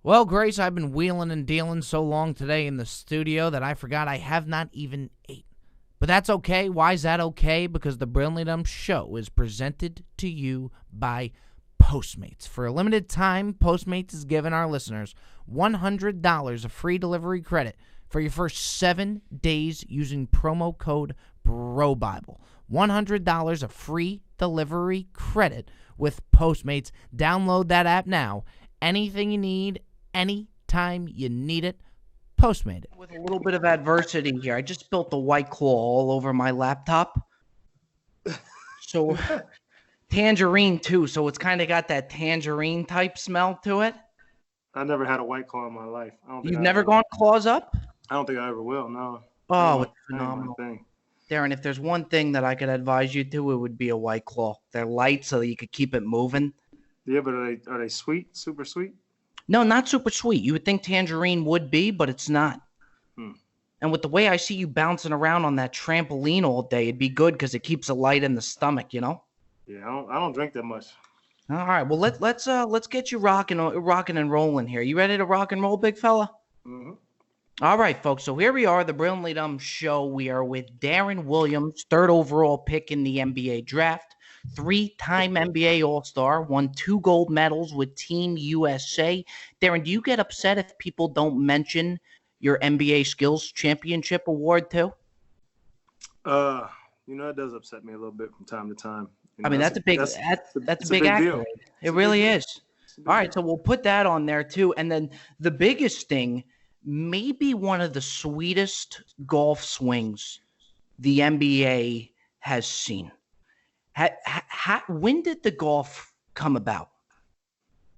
Well, Grace, I've been wheeling and dealing so long today in the studio that I forgot I have not even ate. But that's okay. Why is that okay? Because the Brilliantly Dumb Show is presented to you by Postmates. For a limited time, Postmates is giving our listeners $100 of free delivery credit for your first 7 days using promo code BROBIBLE. $100 of free delivery credit with Postmates. Download that app now. Anything you need, anytime you need it, Postmate it. With a little bit of adversity here, I just spilled the White Claw all over my laptop. So, tangerine too, so it's kind of got that tangerine type smell to it. I never had a White Claw in my life. You've never gone claws up? I don't think I ever will, no. Oh, it's phenomenal. Deron, if there's one thing that I could advise you to, it would be a White Claw. They're light so that you could keep it moving. Yeah, but are they sweet, super sweet? No, not super sweet. You would think tangerine would be, but it's not. And with the way I see you bouncing around on that trampoline all day, it'd be good because it keeps it light in the stomach, you know? Yeah, I don't drink that much. All right, well let's get you rocking and rolling here. You ready to rock and roll, big fella? Mm-hmm. All right, folks. So here we are, the Brilliantly Dumb Show. We are with Deron Williams, 3rd overall pick in the NBA draft. 3-time NBA All-Star, won 2 gold medals with Team USA. Deron, do you get upset if people don't mention your NBA Skills Championship award too? It does upset me a little bit from time to time. I mean, that's a big accolade. Deal. It really is. All right, so we'll put that on there too. And then the biggest thing, maybe one of the sweetest golf swings the NBA has seen. When did the golf come about?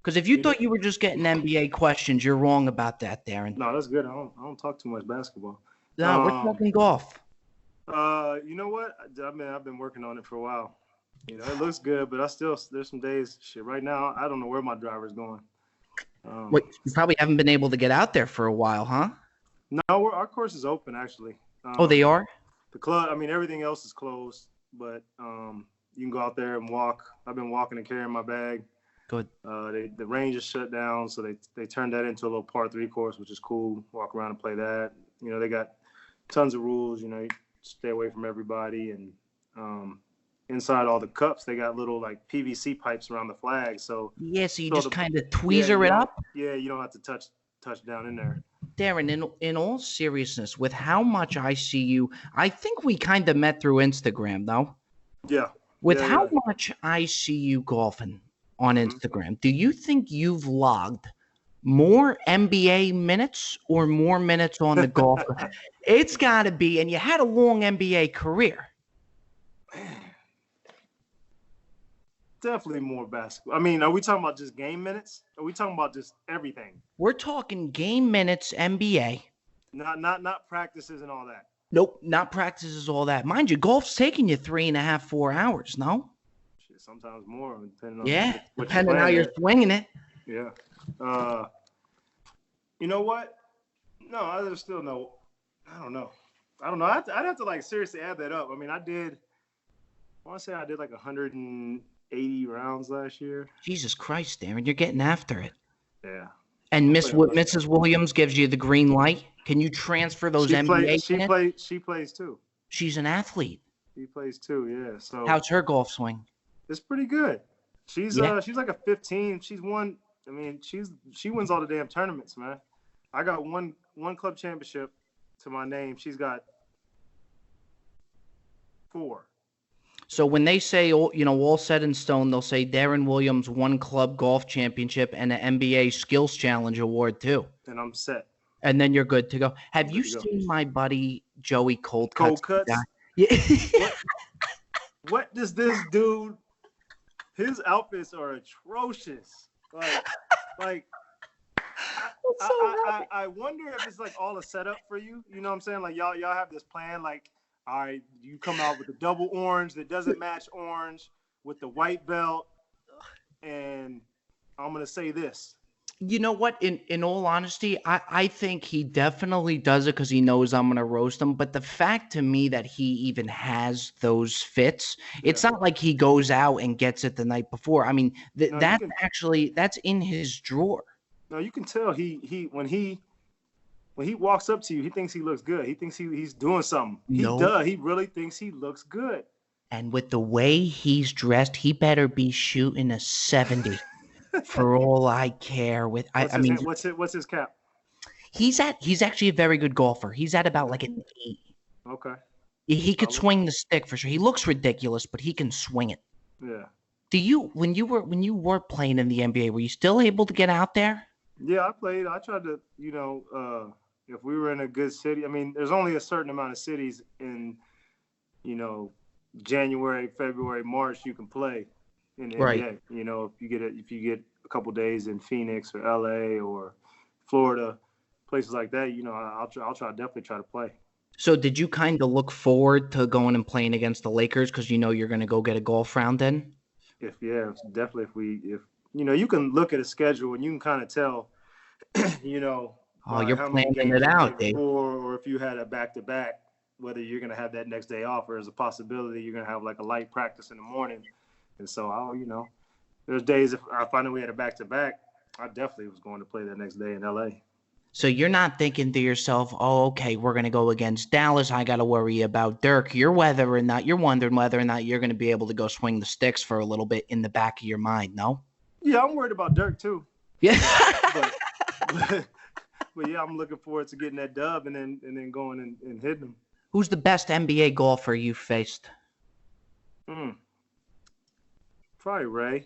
Because if you thought you were just getting NBA questions, you're wrong about that, Deron. No, that's good. I don't talk too much basketball. No, we're talking golf. You know what? I've been working on it for a while. It looks good, but there's some days. Shit, right now I don't know where my driver's going. Wait, you probably haven't been able to get out there for a while, huh? No, our course is open actually. Oh, they are? The club. I mean, everything else is closed, but you can go out there and walk. I've been walking and carrying my bag. Good. The range is shut down, so they turned that into a little par 3 course, which is cool. Walk around and play that. They got tons of rules. You stay away from everybody, and inside all the cups, they got little like PVC pipes around the flag. So yeah, so you just kind of tweezer it up. Yeah, you don't have to touch down in there. Deron, in all seriousness, with how much I see you, I think we kind of met through Instagram, though. Yeah. With how much I see you golfing on Instagram, do you think you've logged more NBA minutes or more minutes on the golf? It's got to be, and you had a long NBA career. Definitely more basketball. I mean, are we talking about just game minutes? Are we talking about just everything? We're talking game minutes, NBA. Not practices and all that. Nope, not practices, all that. Mind you, golf's taking you 3.5, 4 hours, no? Shit, sometimes more, depending on depending on how you're swinging it. Yeah. You know what? No, I don't know. I'd have to seriously add that up. I mean, I want to say I did 180 rounds last year. Jesus Christ, Deron, you're getting after it. Yeah. And Mrs. Williams gives you the green light. Can you transfer those NBA? She plays too. She's an athlete. She plays too. Yeah. So how's her golf swing? It's pretty good. She's like a 15. She's won. I mean, she wins all the damn tournaments, man. I got one club championship to my name. She's got 4. So when they say, all said in stone, they'll say Deron Williams won club golf championship and an NBA Skills Challenge award too. And I'm set. And then you're good to go. Have you seen my buddy Joey Cold Cuts? Yeah. What does this dude? His outfits are atrocious. I wonder if it's all a setup for you. You know what I'm saying? Y'all have this plan. All right, you come out with the double orange that doesn't match orange with the white belt, and I'm gonna say this. You know what? In all honesty, I think he definitely does it because he knows I'm going to roast him. But the fact to me that he even has those fits, it's not like he goes out and gets it the night before. I mean, that's in his drawer. No, you can tell when he walks up to you, he thinks he looks good. He thinks he's doing something. He No. does. He really thinks he looks good. And with the way he's dressed, he better be shooting a 70 for all I care. What's his cap? He's actually a very good golfer. He's at about like an 8. Okay. He could swing the stick for sure. He looks ridiculous, but he can swing it. Yeah. When you were playing in the NBA, were you still able to get out there? Yeah, I played. I tried to, if we were in a good city. I mean, there's only a certain amount of cities in, January, February, March you can play in the NBA. You know, if you get a couple days in Phoenix or LA or Florida, places like that, I'll definitely try to play. So did you kind of look forward to going and playing against the Lakers because you're going to go get a golf round in? Definitely. If you can look at a schedule and you can kind of tell, you're planning it out, Dave. Or if you had a back-to-back, whether you're going to have that next day off or there's a possibility you're going to have like a light practice in the morning. And so there's days if I knew we had a back-to-back, I definitely was going to play that next day in LA. So you're not thinking to yourself, oh, okay, we're going to go against Dallas. I got to worry about Dirk. You're wondering whether or not you're going to be able to go swing the sticks for a little bit in the back of your mind, no? Yeah, I'm worried about Dirk too. Yeah. but yeah, I'm looking forward to getting that dub and then going and hitting them. Who's the best NBA golfer you faced? Probably Ray.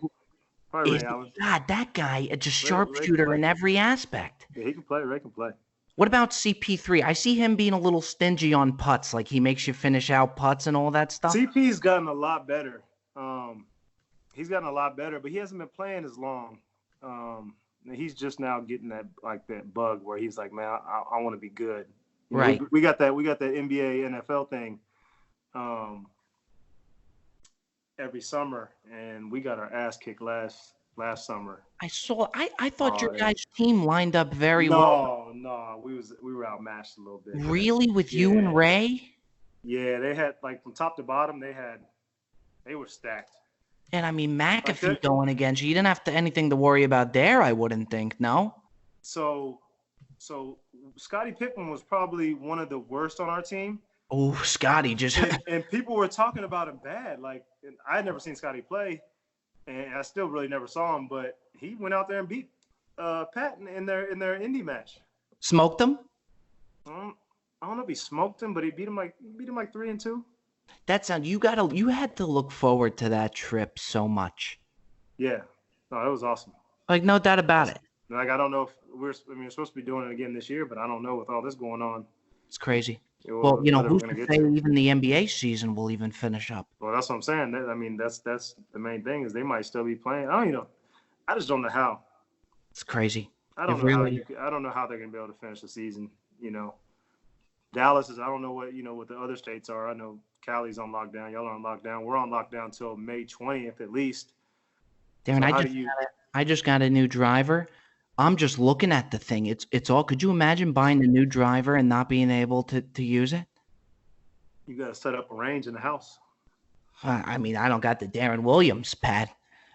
Ray Allen. God, that guy, a sharpshooter in every aspect. Yeah, he can play. Ray can play. What about CP3? I see him being a little stingy on putts, like he makes you finish out putts and all that stuff. CP's gotten a lot better. He's gotten a lot better, but he hasn't been playing as long. He's just now getting that bug where he's like, man, I want to be good. Right. We got that NBA NFL thing every summer, and we got our ass kicked last summer. I thought your guys' team lined up very well. No, we were outmatched a little bit. Really, with you and Ray? Yeah, they had from top to bottom, they were stacked. And I mean, McAfee going against you didn't have anything to worry about there. I wouldn't think, no. So Scottie Pippen was probably one of the worst on our team. Oh, Scottie just and people were talking about him bad. And I had never seen Scottie play, and I still really never saw him. But he went out there and beat Patton in their Indy match. Smoked him? I don't know if he smoked him, but he beat him like 3-2. You had to look forward to that trip so much. Yeah, no, it was awesome. No doubt about it. I don't know if we're supposed to be doing it again this year, but I don't know with all this going on. It's crazy. Well, who's to say even the NBA season will even finish up? Well, that's what I'm saying. That's the main thing is they might still be playing. I just don't know how. It's crazy. I don't know how they're gonna be able to finish the season. Dallas is. I don't know what the other states are. I know Cali's on lockdown. Y'all are on lockdown. We're on lockdown till May 20th at least. Darren, I just got a new driver. I'm just looking at the thing. It's all. Could you imagine buying a new driver and not being able to use it? You got to set up a range in the house. I don't got the Deron Williams, Pat.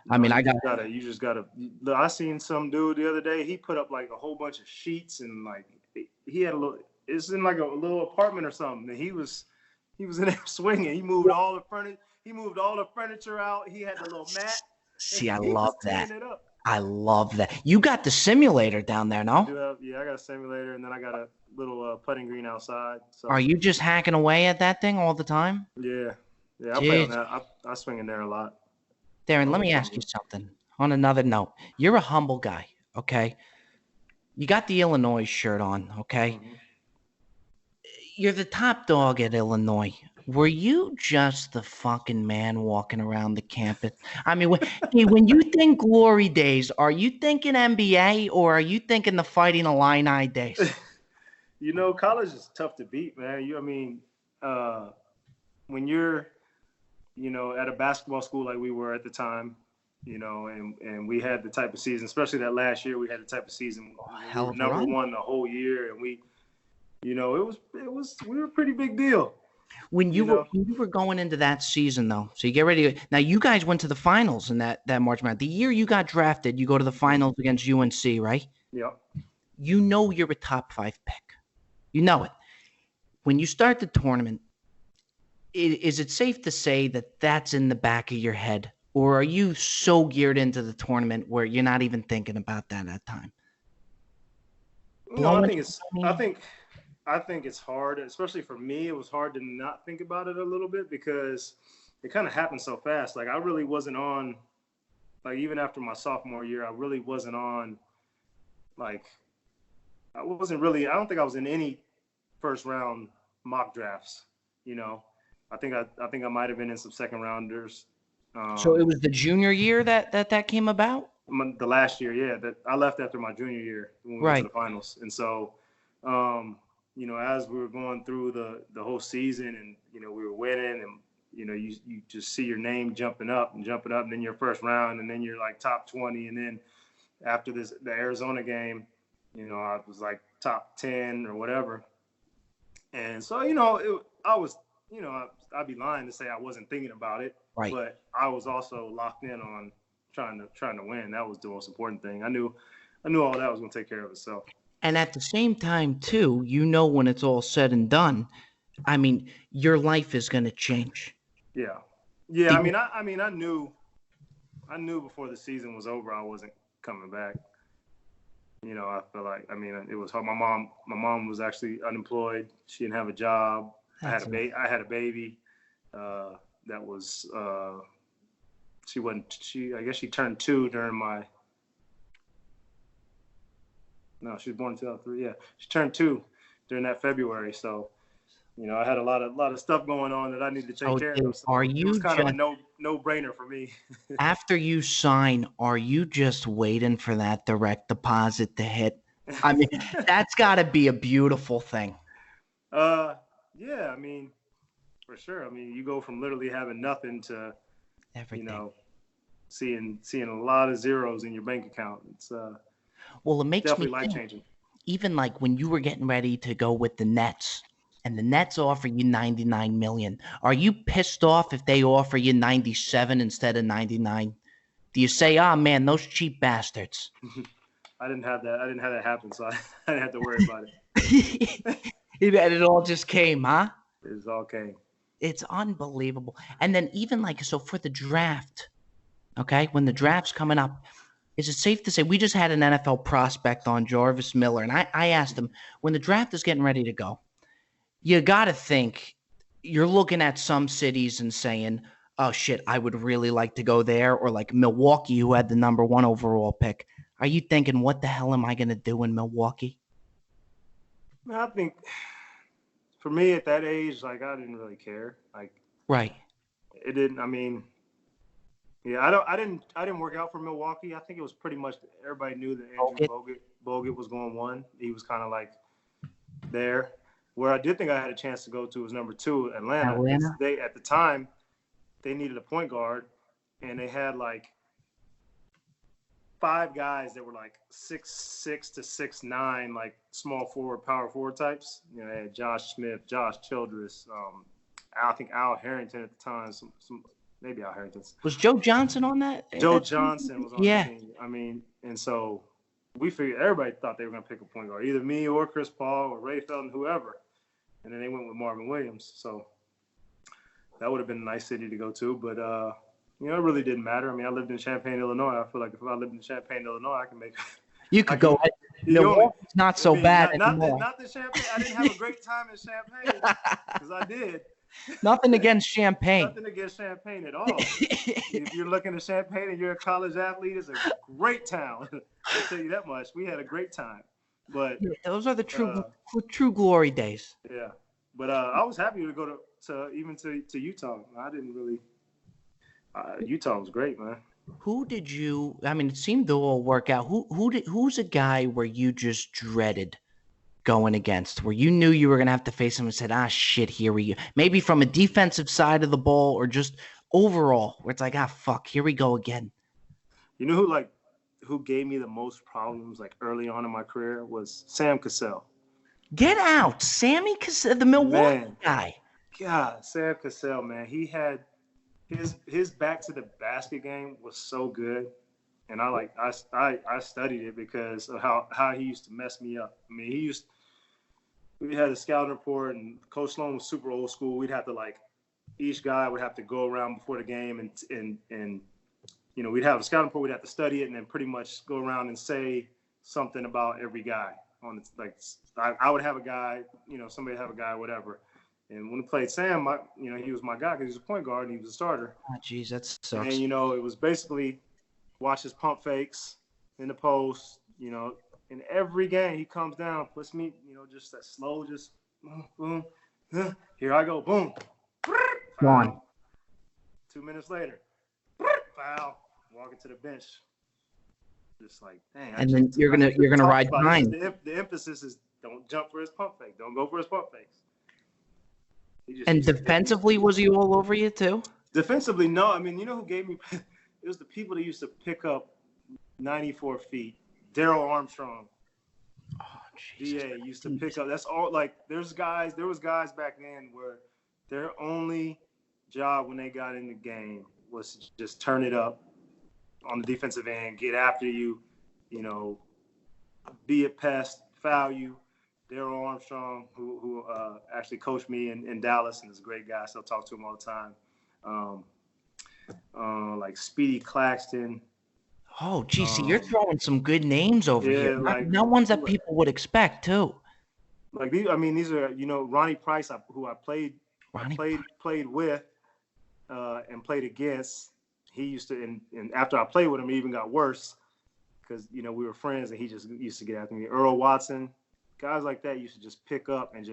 You just gotta. I seen some dude the other day. He put up like a whole bunch of sheets and he had a little. It's in like a little apartment or something. And he was in there swinging. He moved all the furniture out. He had the little mat. See, I love that. I love that. You got the simulator down there, no? I got a simulator, and then I got a little putting green outside. So. Are you just hacking away at that thing all the time? Yeah. I play on that. I swing in there a lot. Darren, let me ask you something. On another note, you're a humble guy, okay? You got the Illinois shirt on, okay? Mm-hmm. You're the top dog at Illinois. Were you just the fucking man walking around the campus? When you think glory days, are you thinking NBA or are you thinking the Fighting Illini days? College is tough to beat, man. When you're, at a basketball school like we were at the time, and we had the type of season, especially that last year, we had the type of season. We were number one the whole year, and we were a pretty big deal. When you were going into that season, though, so you get ready. Now, you guys went to the finals in that March Madness. The year you got drafted, you go to the finals against UNC, right? Yep. You know you're a top 5 pick. You know it. When you start the tournament, is it safe to say that that's in the back of your head? Or are you so geared into the tournament where you're not even thinking about that at time? I think it's hard, especially for me. It was hard to not think about it a little bit because it kind of happened so fast. Like I really wasn't on, like even after my sophomore year, I really wasn't on. Like I don't think I was in any first round mock drafts. I think I might have been in some second rounders. So it was the junior year that came about? The last year, yeah. That I left after my junior year when we went to the finals. And so, as we were going through the whole season and, we were winning and, you just see your name jumping up and then your first round and then you're like top 20. And then after the Arizona game, I was like top 10 or whatever. And so, I'd be lying to say I wasn't thinking about it, right. But I was also locked in on trying to win. That was the most important thing. I knew all that was going to take care of itself. And at the same time, too, when it's all said and done, I mean, your life is going to change. Yeah. I knew before the season was over I wasn't coming back. I feel like it was hard. My mom was actually unemployed. She didn't have a job. I had a baby. That was I guess she turned 2 during my. No, she was born in 2003. Yeah, she turned 2 during that February. So, I had a lot of stuff going on that I needed to take care of. So it was kind of a no-brainer for me. After you sign, are you just waiting for that direct deposit to hit? I mean, that's got to be a beautiful thing. Yeah, for sure. You go from literally having nothing to everything. Seeing a lot of zeros in your bank account. It's well, it makes definitely me life-changing. Even like when you were getting ready to go with the Nets, and the Nets offer you $99 million, are you pissed off if they offer you 97 instead of 99? Do you say, "Oh man, those cheap bastards"? I didn't have that happen, so I didn't have to worry about it. It all just came, huh? It all came. It's unbelievable. And then even so for the draft, okay, when the draft's coming up, is it safe to say we just had an NFL prospect on, Jarvis Miller, and I asked him, when the draft is getting ready to go, you got to think you're looking at some cities and saying, oh, shit, I would really like to go there, or like Milwaukee, who had the number 1 overall pick. Are you thinking, what the hell am I going to do in Milwaukee? I think for me at that age, I didn't really care. Right. It didn't. I didn't work out for Milwaukee. I think it was pretty much everybody knew that Andrew Bogut was going 1. He was kind of like there. Where I did think I had a chance to go to was number 2, Atlanta. They at the time they needed a point guard, and they had 5 guys that were 6'6" to 6'9", small forward, power forward types. They had Josh Smith, Josh Childress, I think Al Harrington at the time. Maybe Al Harrington. Was Joe Johnson on that? Joe Johnson was on the team. And so we figured everybody thought they were going to pick a point guard, either me or Chris Paul or Ray Felton, whoever. And then they went with Marvin Williams. So that would have been a nice city to go to. But, it really didn't matter. I lived in Champaign, Illinois. I feel like if I lived in Champaign, Illinois, I can make – You could go – Milwaukee's not so bad anymore. Not the Champaign. I didn't have a great time in Champaign because I did. Nothing against Champaign. Nothing against Champaign at all. If you're looking at Champaign and you're a college athlete, it's a great town. I'll tell you that much. We had a great time. But those are the true glory days. Yeah. But I was happy to go to Utah. I didn't really Utah was great, man. Who did you it seemed to all work out. Who's a guy where you just dreaded going against, where you knew you were going to have to face him and said, shit, here we go. Maybe from a defensive side of the ball or just overall, where it's fuck, here we go again. You know who gave me the most problems early on in my career was Sam Cassell. Get out. Sammy Cassell, the Milwaukee guy. God, Sam Cassell, man. He had his back to the basket game was so good. and I studied it because of how he used to mess me up. I mean, we had a scouting report, and Coach Sloan was super old school. We'd have to each guy would have to go around before the game and we'd have a scouting report. We'd have to study it and then pretty much go around and say something about every guy. I would have a guy, somebody would have a guy, whatever. And when we played Sam, he was my guy because he was a point guard and he was a starter. Oh, geez, that sucks. And it was basically watch his pump fakes in the post. In every game he comes down, puts me, just that slow, just boom, boom. Here I go, boom. One. 2 minutes later, foul. Walking to the bench, just like, dang. And then you're gonna ride behind. The emphasis is don't jump for his pump fake. Don't go for his pump fakes. And defensively, was he all over you too? Defensively, no. I mean, you know who gave me? It was the people that used to pick up 94 feet. Daryl Armstrong. Oh, Jesus. DA used to pick up. That's all. There was guys back then where their only job when they got in the game was to just turn it up on the defensive end, get after you, be a pest, foul you. Daryl Armstrong, who actually coached me in Dallas and is a great guy. I still talk to him all the time. Like Speedy Claxton. Oh, geez, see, you're throwing some good names over here. Not ones that people would expect, too. These are, Ronnie Price, who I played with and played against. He used to, and after I played with him, it even got worse because, we were friends and he just used to get after me. Earl Watson, guys like that used to just pick up and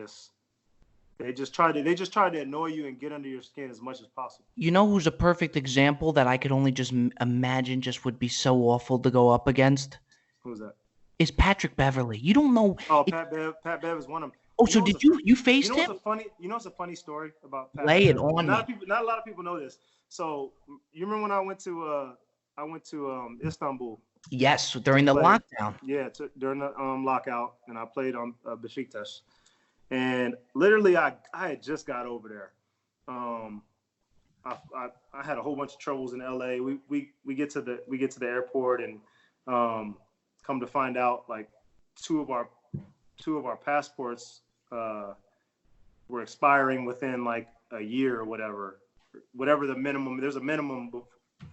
they just tried to annoy you and get under your skin as much as possible. You know who's a perfect example that I could only just imagine just would be so awful to go up against? Who's that? Is Patrick Beverly. You don't know. Oh, Pat Bev is one of them. Oh, so did you faced him? What's a funny story about Pat Lay it Bev? on Not me. a lot of people know this. So you remember when I went to Istanbul? Yes, during the lockdown. Yeah, during the lockout, and I played on Besiktas. And literally, I had just got over there. I had a whole bunch of troubles in LA. We get to the airport and come to find out two of our passports were expiring within a year or whatever the minimum. There's a minimum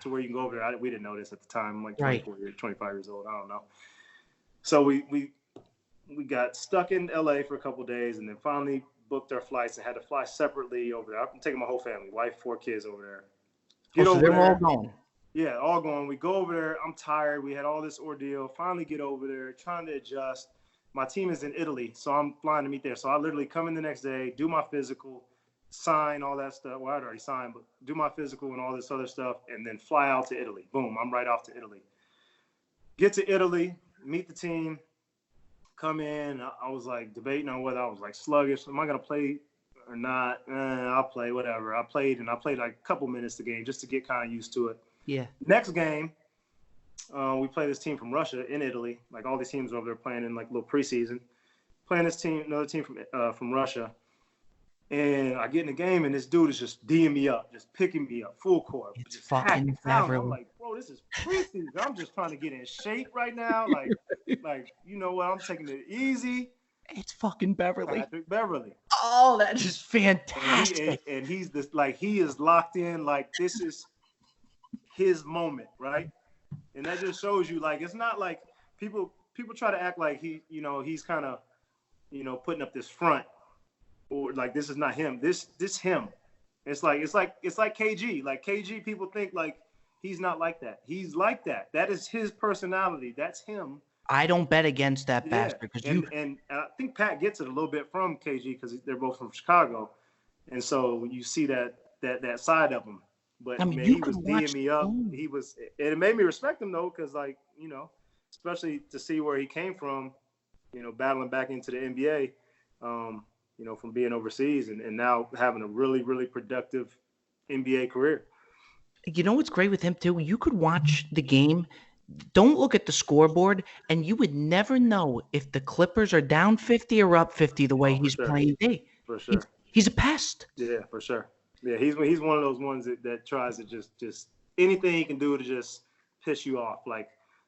to where you can go over there. We didn't know this at the time. I'm 24 years, 25 years old. I don't know. So we got stuck in LA for a couple of days and then finally booked our flights and had to fly separately over there. I'm taking my whole family, wife, 4 kids over there. So they're all gone. Yeah, all going. We go over there. I'm tired. We had all this ordeal. Finally get over there, trying to adjust. My team is in Italy, so I'm flying to meet there. So I literally come in the next day, do my physical, sign all that stuff. Well, I'd already signed, but do my physical and all this other stuff, and then fly out to Italy. Boom, I'm right off to Italy. Get to Italy, meet the team, come in. I was debating on whether I was sluggish. Am I going to play or not? I'll play, whatever. I played a couple minutes the game just to get kind of used to it. Yeah. Next game, we play this team from Russia in Italy. All these teams over there playing in little preseason. Playing this team, another team from Russia. And I get in the game, and this dude is just D'ing me up, just picking me up, full court. It's fucking Beverly. I'm like, bro, this is preseason. I'm just trying to get in shape right now. You know what? I'm taking it easy. It's fucking Beverly. Patrick Beverly. Oh, that is fantastic. And he's this, he is locked in. This is his moment, right? And that just shows you, it's not people try to act like he's kind of, putting up this front. Or this is not him. This him. It's like KG. KG, people think he's not like that. He's like that. That is his personality. That's him. I don't bet against that bastard and I think Pat gets it a little bit from KG because they're both from Chicago, and so you see that side of him. But he was D'ing me up. And it made me respect him though, because especially to see where he came from, battling back into the NBA. From being overseas and now having a really, really productive NBA career. You know what's great with him too? You could watch the game, don't look at the scoreboard, and you would never know if the Clippers are down 50 or up 50 the way he's playing today. For sure. He's a pest. Yeah, for sure. Yeah, he's one of those ones that tries to just anything he can do to just piss you off.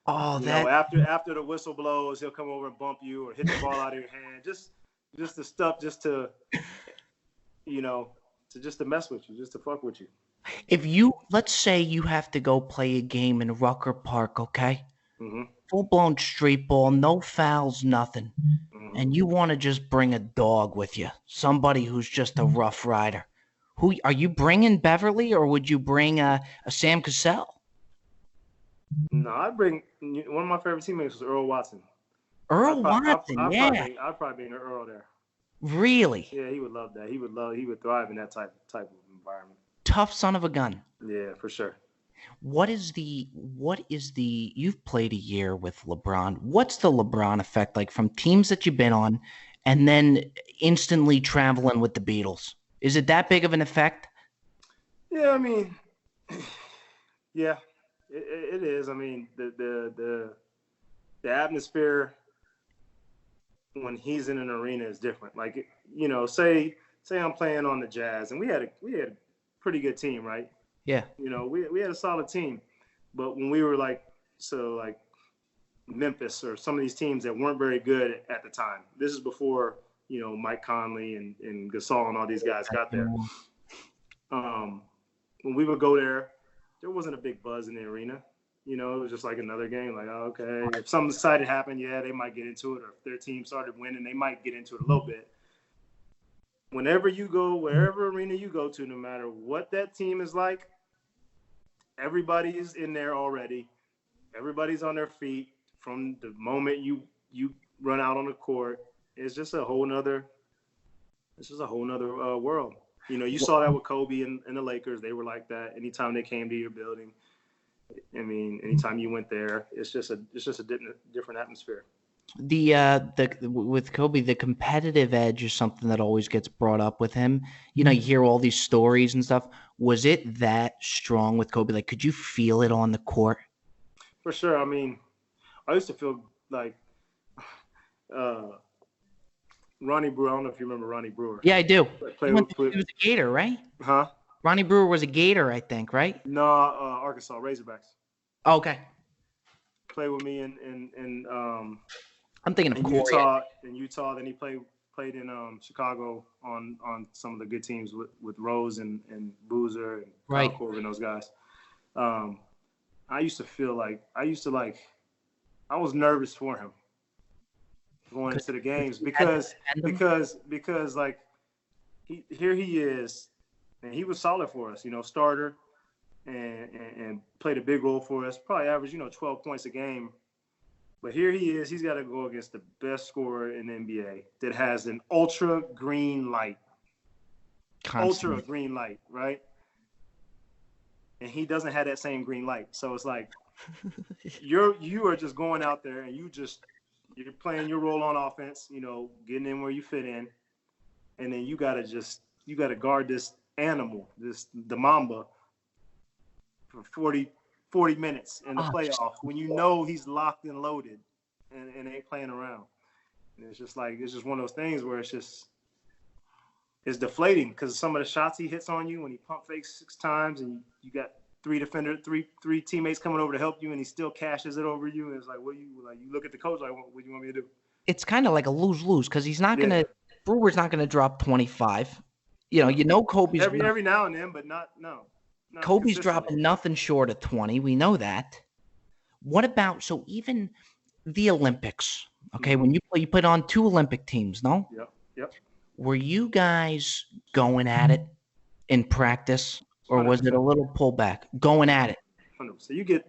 Oh, You that know, after the whistle blows, he'll come over and bump you or hit the ball out of your hand. Just the stuff, just to, you know, just to mess with you, just to fuck with you. if let's say you have to go play a game in Rucker Park, okay? Mm-hmm. Full-blown street ball, no fouls, nothing. Mm-hmm. And you want to just bring a dog with you, somebody who's just a rough rider. Who are you bringing, Beverly, or would you bring a Sam Cassell? No, I'd bring one of my favorite teammates was Earl Watson. Earl Watson, yeah. I'd probably bring Earl there. Really? Yeah, he would love that. He would thrive in that type of environment. Tough son of a gun. Yeah, for sure. What is the you've played a year with LeBron. What's the LeBron effect like from teams that you've been on and then instantly traveling with the Beatles? Is it that big of an effect? Yeah, I mean, yeah, it is. I mean, the atmosphere when he's in an arena is different. Like, you know, say I'm playing on the Jazz, and we had a pretty good team, right? Yeah. You know, we had a solid team, but when we were like Memphis or some of these teams that weren't very good at the time. This is before, you know, Mike Conley and Gasol and all these guys got there. When we would go there wasn't a big buzz in the arena. You know, it was just like another game. Like, oh, okay, if something exciting happened, yeah, they might get into it. Or if their team started winning, they might get into it a little bit. Whenever you go, wherever arena you go to, no matter what that team is like, everybody's in there already. Everybody's on their feet from the moment you run out on the court. It's just a whole nother world. You know, you saw that with Kobe and the Lakers. They were like that. Anytime they came to your building, I mean, anytime you went there, it's just a different atmosphere. With Kobe, the competitive edge is something that always gets brought up with him. You know, you hear all these stories and stuff. Was it that strong with Kobe? Like, could you feel it on the court? For sure. I mean, I used to feel like Ronnie Brewer. I don't know if you remember Ronnie Brewer. Yeah, I do. He was a Gator, right? Huh? Ronnie Brewer was a Gator, I think, right? No, Arkansas Razorbacks. Oh, okay. Played with me in I'm thinking of Utah. In Utah, then he played in Chicago on some of the good teams with Rose and Boozer and Kyle Korver and those guys. I used to feel like I was nervous for him going into the games because like here he is, and he was solid for us, you know, starter and played a big role for us. Probably averaged 12 points a game. But here he is. He's got to go against the best scorer in the NBA that has an ultra green light. Ultra green light, right? And he doesn't have that same green light. So it's like you are just going out there and you're playing your role on offense, you know, getting in where you fit in. And then you gotta guard this animal, the Mamba, for 40 minutes in the playoff when you know he's locked and loaded and ain't playing around. And it's just one of those things where it's deflating because some of the shots he hits on you when he pump fakes 6 times and you got three teammates coming over to help you and he still cashes it over you. And it's like, you look at the coach like, what do you want me to do? It's kind of like a lose-lose because he's not gonna Brewer's not gonna drop 25. You know Kobe's every now and then, but not Kobe's dropping nothing short of 20. We know that. What about even the Olympics? Okay, Mm-hmm. when you put on 2 Olympic teams, no? Yep. Were you guys going at it in practice, or 100%. was it a little pullback? Going at it. 100%. You get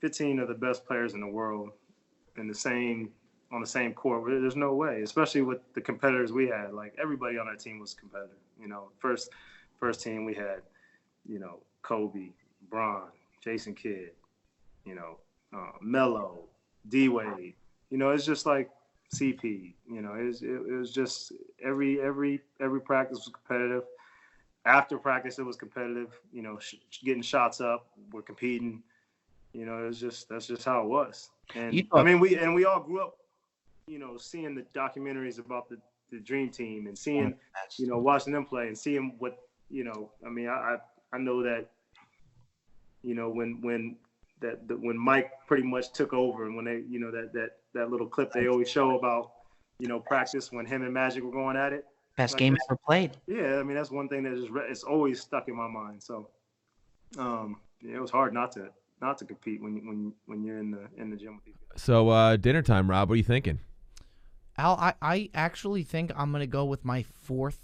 15 of the best players in the world on the same court. There's no way, especially with the competitors we had. Like everybody on our team was competitive. You know, first team we had, Kobe, Bron, Jason Kidd, Melo, D-Wade. It's just like CP. It was just every practice was competitive. After practice, it was competitive. Getting shots up, we're competing. That's just how it was. And we all grew up, seeing the documentaries about the Dream Team and seeing, watching them play and seeing what, I know that when Mike pretty much took over, and when they, that little clip they always show about, practice when him and Magic were going at it. Best game ever played. Yeah, I mean that's one thing that it's always stuck in my mind. So, it was hard not to compete when you're in the gym with these guys. So dinner time, Rob. What are you thinking? Al, I actually think I'm gonna go with my 4th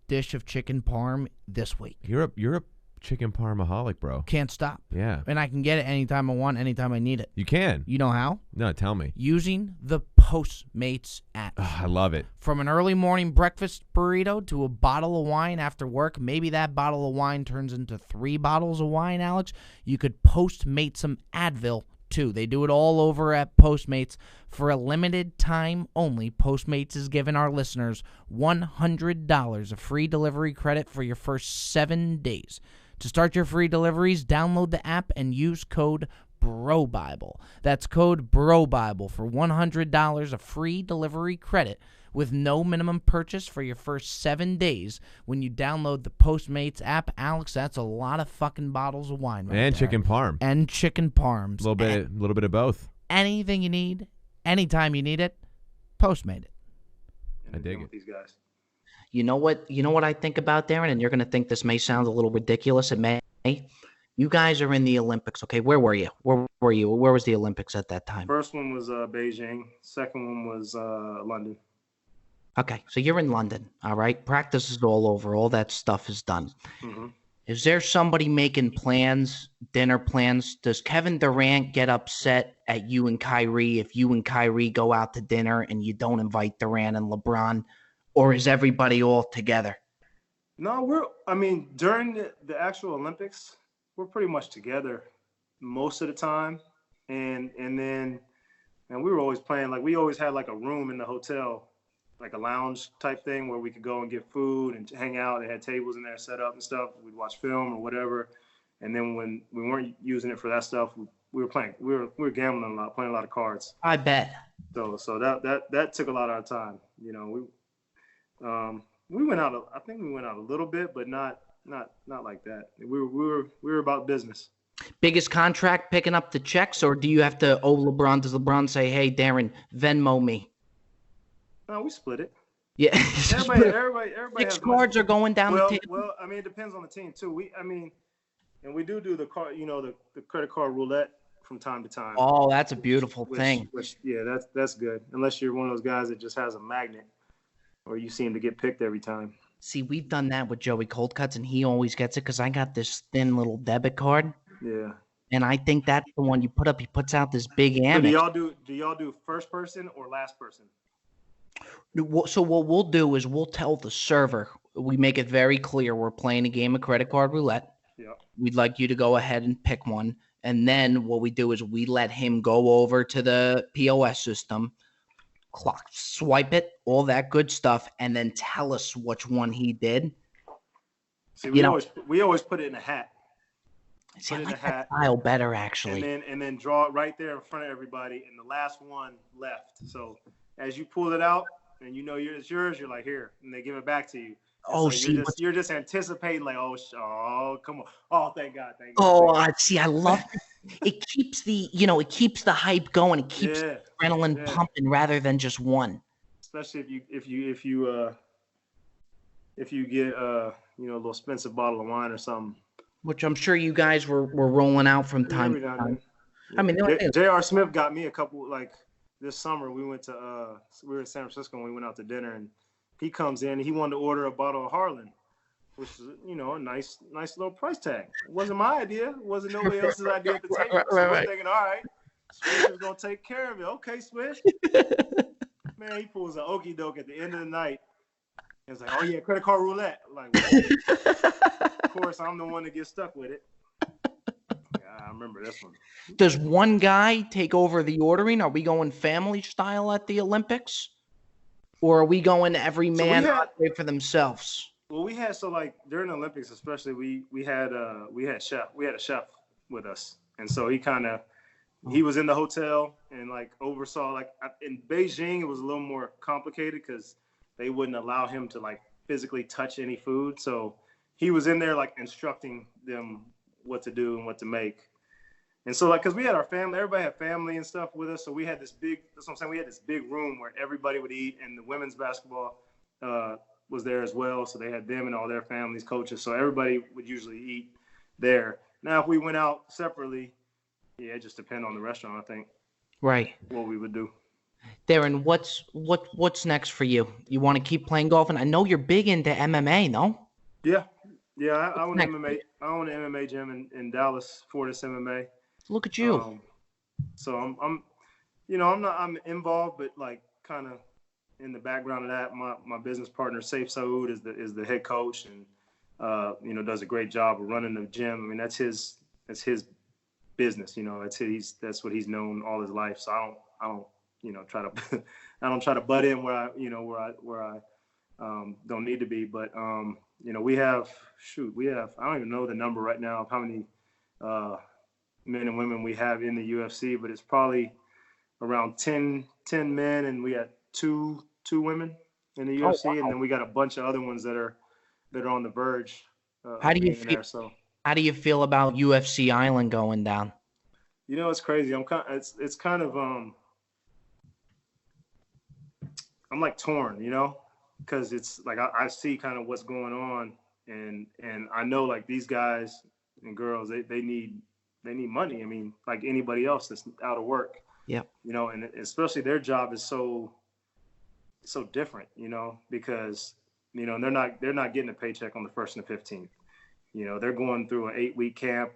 dish of chicken parm this week. You're a chicken parmaholic, bro. Can't stop. Yeah. And I can get it anytime I want, anytime I need it. You can. You know how? No, tell me. Using the Postmates app. Oh, I love it. From an early morning breakfast burrito to a bottle of wine after work, maybe that bottle of wine turns into 3 bottles of wine, Alex. You could Postmate some Advil, too. They do it all over at Postmates. For a limited time only, Postmates is giving our listeners $100 of free delivery credit for your first 7 days. To start your free deliveries, download the app and use code BROBIBLE. That's code BROBIBLE for $100 of free delivery credit with no minimum purchase for your first 7 days when you download the Postmates app. Alex, that's a lot of fucking bottles of wine right And there. chicken parm. And chicken parms. A little bit of both. Anything you need, anytime you need it, Postmate it. I dig it. These guys. You know what I think about, Darren, and you're going to think this may sound a little ridiculous. It may. You guys are in the Olympics, okay? Where were you? Where were you? Where was the Olympics at that time? First one was Beijing. Second one was London. Okay, so you're in London, all right? Practice is all over. All that stuff is done. Mm-hmm. Is there somebody making plans, dinner plans? Does Kevin Durant get upset at you and Kyrie if you and Kyrie go out to dinner and you don't invite Durant and LeBron? Or is everybody all together? No, during the actual Olympics, we're pretty much together most of the time. And we were always playing, like we always had like a room in the hotel, like a lounge type thing where we could go and get food and hang out. They had tables in there set up and stuff. We'd watch film or whatever. And then when we weren't using it for that stuff, we were playing. We were gambling a lot, playing a lot of cards. I bet. So that took a lot of our time. We went out. I think we went out a little bit, but not like that. We were about business. Biggest contract picking up the checks, or do you have to LeBron? Does LeBron say, "Hey, Darren, Venmo me"? No, we split it. Yeah. Everybody. 6 cards are going down the table. Well, it depends on the team too. And we do the card, the credit card roulette from time to time. Oh, that's a beautiful thing. That's good. Unless you're one of those guys that just has a magnet, or you seem to get picked every time. See, we've done that with Joey Coldcuts, and he always gets it because I got this thin little debit card. Yeah. And I think that's the one you put up. He puts out this big So Amex. do y'all do first person or last person? So what we'll do is we'll tell the server. We make it very clear we're playing a game of credit card roulette. Yeah. We'd like you to go ahead and pick one. And then what we do is we let him go over to the POS system, clock, swipe it, all that good stuff, and then tell us which one he did. See, we always put it in a hat. See, I like that style better, actually. And then draw it right there in front of everybody, and the last one left. So as you pull it out and it's yours, you're like, here, and they give it back to you. Oh, so see, you're just anticipating, like, oh, come on, oh, thank God, thank God. Oh, see, I love it. Keeps the hype going. It keeps the adrenaline pumping rather than just one. Especially if you get a little expensive bottle of wine or something. Which I'm sure you guys were rolling out from time to time. Yeah. J.R. Smith got me a couple, like this summer. We were in San Francisco and we went out to dinner, and he comes in. He wanted to order a bottle of Harlan, which is a nice little price tag. It wasn't my idea. It wasn't nobody else's idea at the table. So I was thinking, all right, Swish is gonna take care of it. Okay, Swish. Man, he pulls an okie doke at the end of the night. It's like, oh yeah, credit card roulette. Like, of course, I'm the one that gets stuck with it. Yeah, I remember this one. Does one guy take over the ordering? Are we going family style at the Olympics, or are we going every man for themselves? Well, we had during the Olympics, especially, we had a chef with us, and so he was in the hotel and oversaw in Beijing. It was a little more complicated because they wouldn't allow him to physically touch any food. So he was in there instructing them what to do and what to make. And so, like, because we had our family, everybody had family and stuff with us. So we had this big, that's what I'm saying, we had this big room where everybody would eat, and the women's basketball was there as well. So they had them and all their families, coaches. So everybody would usually eat there. Now, if we went out separately, yeah, it just depends on the restaurant, I think. Right. What we would do. Darren, what's next for you? You want to keep playing golf? And I know you're big into MMA, no? Yeah. I own MMA. I own an MMA gym in Dallas, Fortis MMA. Look at you. So I'm involved, but like kind of in the background of that. My business partner, Saif Saud, is the head coach, and does a great job of running the gym. I mean, that's his business. That's what he's known all his life. So I don't try to I don't try to butt in where I don't need to be. But we have I don't even know the number right now of how many men and women we have in the UFC, but it's probably around 10 men, and we had two women in the UFC, and then we got a bunch of other ones that are on the verge. How do you feel? How do you feel about UFC Island going down? It's crazy. It's kind of I'm like torn, because it's like I see kind of what's going on, and I know like these guys and girls they need money. I mean, like anybody else that's out of work. Yeah. And especially their job is so different, because they're not getting a paycheck on the 1st and the 15th. They're going through an 8-week camp,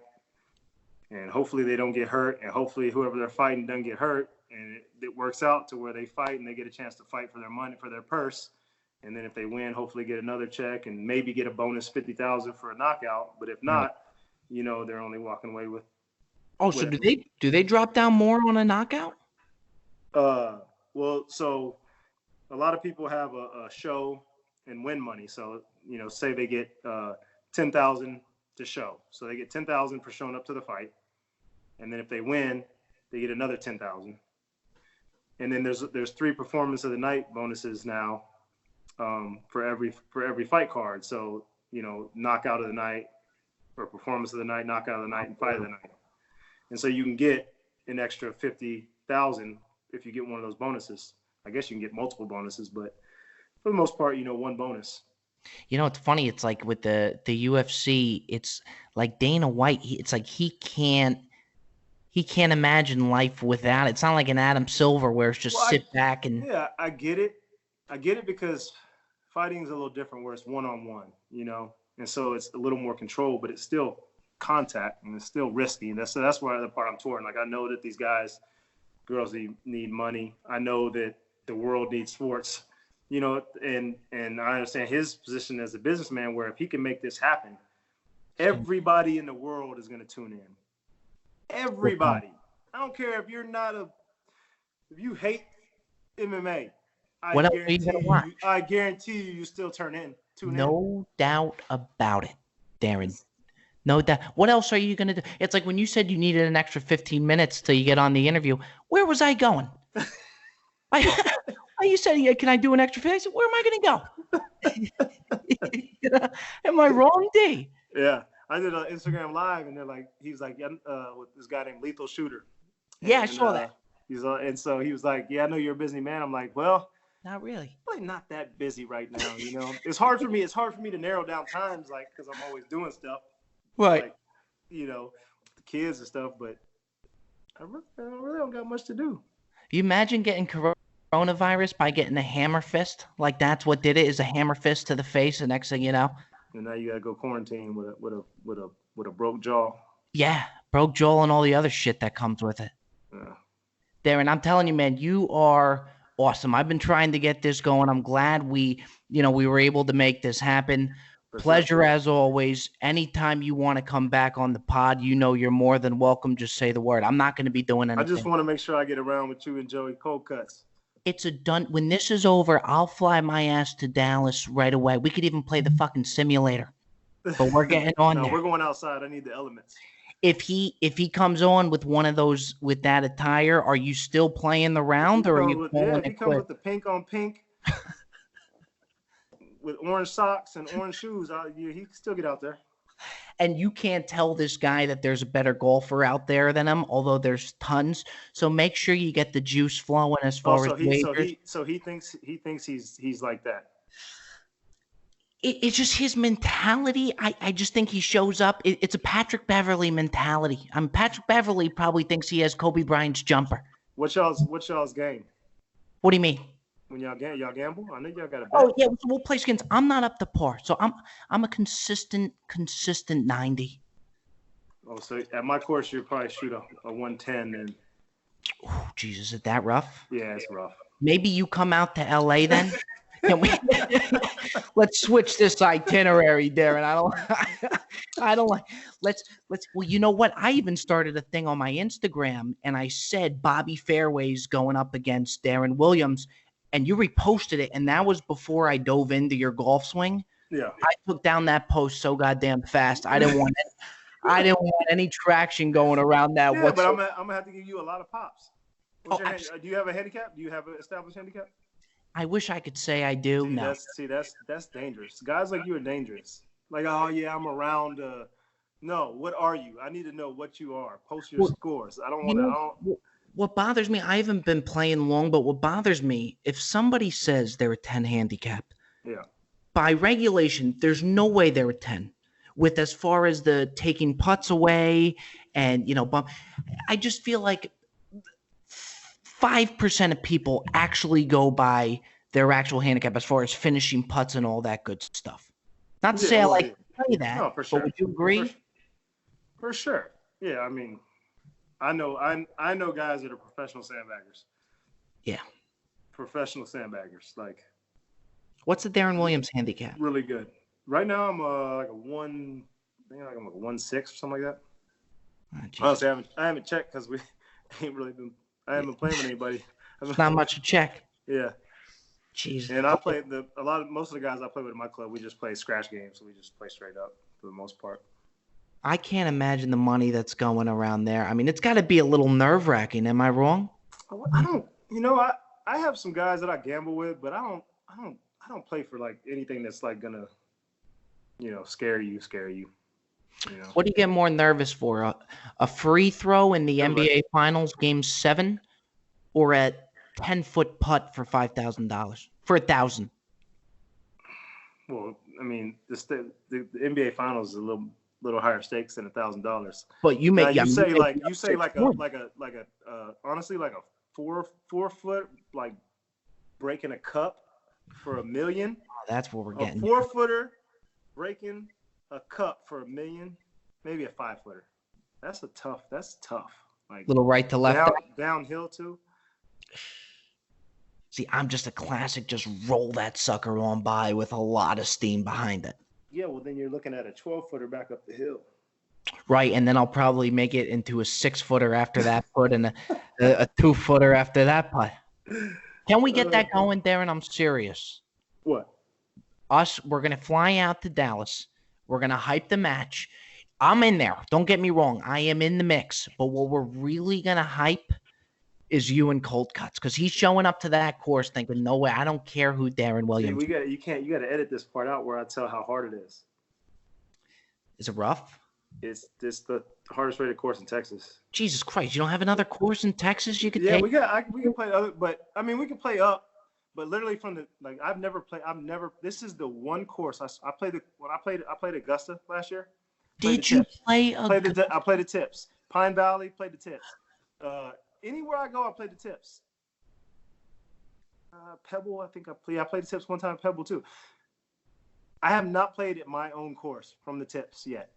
and hopefully they don't get hurt, and hopefully whoever they're fighting doesn't get hurt, and it works out to where they fight and they get a chance to fight for their money, for their purse. And then if they win, hopefully get another check and maybe get a bonus $50,000 for a knockout. But if not, they're only walking away with. Oh, so do they drop down more on a knockout? Well, so a lot of people have a show and win money. So, say they get $10,000 to show. So they get $10,000 for showing up to the fight. And then if they win, they get another $10,000. And then there's 3 performance of the night bonuses now for every fight card. So, knockout of the night, or performance of the night, knockout of the night, and fight of the night. And so you can get an extra $50,000 if you get one of those bonuses. I guess you can get multiple bonuses, but for the most part, one bonus. It's funny. It's like with the UFC, it's like Dana White. It's like he can't imagine life without it. It's not like an Adam Silver where it's just sit back and. Yeah, I get it. I get it because fighting is a little different where it's one-on-one, and so it's a little more controlled, but it's still contact and it's still risky. And that's why the part I'm torn. Like I know that these guys, girls need money. I know that the world needs sports, and I understand his position as a businessman where if he can make this happen, everybody in the world is going to tune in. Everybody. I don't care if you're if you hate MMA. What else are you going to watch? I guarantee you still tune in. No doubt about it, Darren. No doubt. What else are you going to do? It's like when you said you needed an extra 15 minutes till you get on the interview. Where was I going? You said, can I do an extra 15? I said, where am I going to go? Am I wrong, D? Yeah. I did an Instagram live, and he's like, with this guy named Lethal Shooter. Yeah, I saw that. And so he was like, yeah, I know you're a busy man. I'm like, well, not really. I'm not that busy right now. It's hard for me to narrow down times, because I'm always doing stuff. Right. The kids and stuff, but I really don't got much to do. You imagine getting coronavirus by getting a hammer fist? Like that's what did it, is a hammer fist to the face, the next thing you know. And now you gotta go quarantine with a broke jaw. Yeah, broke jaw and all the other shit that comes with it. Yeah. Darren, I'm telling you, man, you are awesome. I've been trying to get this going. I'm glad we were able to make this happen. Pleasure as always. Anytime you want to come back on the pod, you're more than welcome. Just say the word. I'm not going to be doing anything. I just want to make sure I get around with you and Joey Cold Cuts. It's a done. When this is over, I'll fly my ass to Dallas right away. We could even play the fucking simulator. But we're getting on there. We're going outside. I need the elements. If he comes on with one of those with that attire, are you still playing the round, or are you calling it quits? He comes with the pink on pink, with orange socks and orange shoes. He can still get out there. And you can't tell this guy that there's a better golfer out there than him, although there's tons. So make sure you get the juice flowing as far as wagers. So he thinks he's like that. It's just his mentality. I just think he shows up. It's a Patrick Beverly mentality. Patrick Beverly probably thinks he has Kobe Bryant's jumper. What's y'all's game? What do you mean? When y'all gamble? I know y'all got a bet. Oh yeah, we'll play skins. I'm not up to par, so I'm a consistent 90. Oh, so at my course you'll probably shoot a 110 and. Oh, Jesus, is it that rough? Yeah, it's rough. Maybe you come out to LA then. Can we? Let's switch this itinerary, Darren. I don't like. Let's. Well, you know what? I even started a thing on my Instagram, and I said Bobby Fairway's going up against Deron Williams, and you reposted it, and that was before I dove into your golf swing. Yeah. I took down that post so goddamn fast. I didn't want any traction going around that. Yeah, but I'm gonna have to give you a lot of pops. Do you have a handicap? Do you have an established handicap? I wish I could say I do. That's dangerous. Guys like you are dangerous. Like, oh yeah, I'm around. No, what are you? I need to know what you are. Post your scores. I don't want to. What bothers me, I haven't been playing long, but what bothers me, if somebody says they're a 10 handicap, by regulation, there's no way they're a 10. With as far as the taking putts away and, I just feel like 5% of people actually go by their actual handicap as far as finishing putts and all that good stuff. Not to say I like to play that, no, for sure. But would you agree? For sure. Yeah, I mean, I know guys that are professional sandbaggers. Yeah. Professional sandbaggers. Like, what's the Deron Williams handicap? Really good. Right now I'm like a 1, I think I'm like a 1.6 or something like that. Honestly, I haven't checked because I haven't been playing with anybody. It's not much to check. Yeah. Jeez. And I play most of the guys I play with in my club, we just play scratch games, so we just play straight up for the most part. I can't imagine the money that's going around there. I mean, it's got to be a little nerve-wracking. Am I wrong? I don't. I have some guys that I gamble with, but I don't play for like anything that's like gonna, scare you. What do you get more nervous for? A free throw in the NBA Finals, Game 7, or a 10-foot putt for $5,000 for $1,000? Well, I mean, the NBA Finals is a little higher stakes than $1,000. But you make honestly like a 4 foot like breaking a cup for $1 million. Oh, that's what we're getting. A 4-footer breaking a cup for $1 million, maybe a 5-footer. That's tough. Like little right to left. Downhill too. See, I'm just a classic. Just roll that sucker on by with a lot of steam behind it. Yeah, well then you're looking at a 12-footer back up the hill. Right, and then I'll probably make it into a 6-footer after that putt and a 2-footer after that putt. Can we get that going, Darren? I'm serious. What? We're going to fly out to Dallas. We're going to hype the match. I'm in there. Don't get me wrong. I am in the mix. But what we're really going to hype is you and Cold Cuts, because he's showing up to that course thinking, no way, I don't care who Deron Williams is. You got to edit this part out where I tell how hard it is. Is it rough? It's the hardest rated course in Texas. Jesus Christ, you don't have another course in Texas you could take? Yeah, we can play other, but I mean we can play up, but literally from the this is the one course I played Augusta last year. Did you play Augusta? I played the tips. Pine Valley, played the tips. Anywhere I go, I played the tips. Pebble, I think I played the tips one time at Pebble too. I have not played at my own course from the tips yet.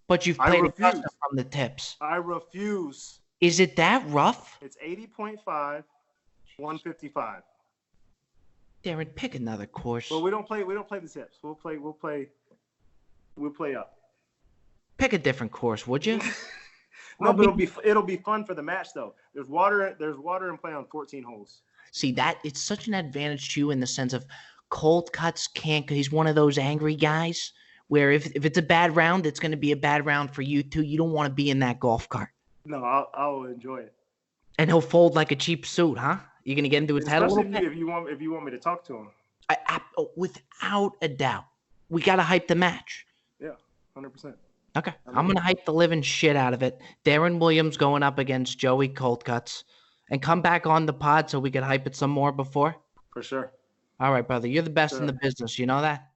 But you've played Augusta from the tips. I refuse. Is it that rough? It's 80.5, 155. Darren, pick another course. Well, we don't play the tips. We'll play up. Pick a different course, would you? No, but it'll be fun for the match though. There's water and play on 14 holes. See, that it's such an advantage to you in the sense of Cold Cuts can't, because he's one of those angry guys where if it's a bad round, it's going to be a bad round for you too. You don't want to be in that golf cart. No, I'll enjoy it. And he'll fold like a cheap suit, huh? You're going to get into his head a little bit? If you want me to talk to him. Without a doubt. We got to hype the match. Yeah. 100%. Okay. I'm going to hype the living shit out of it. Deron Williams going up against Joey Coldcuts. And come back on the pod so we can hype it some more before. For sure. All right, brother. You're the best in the business. You know that?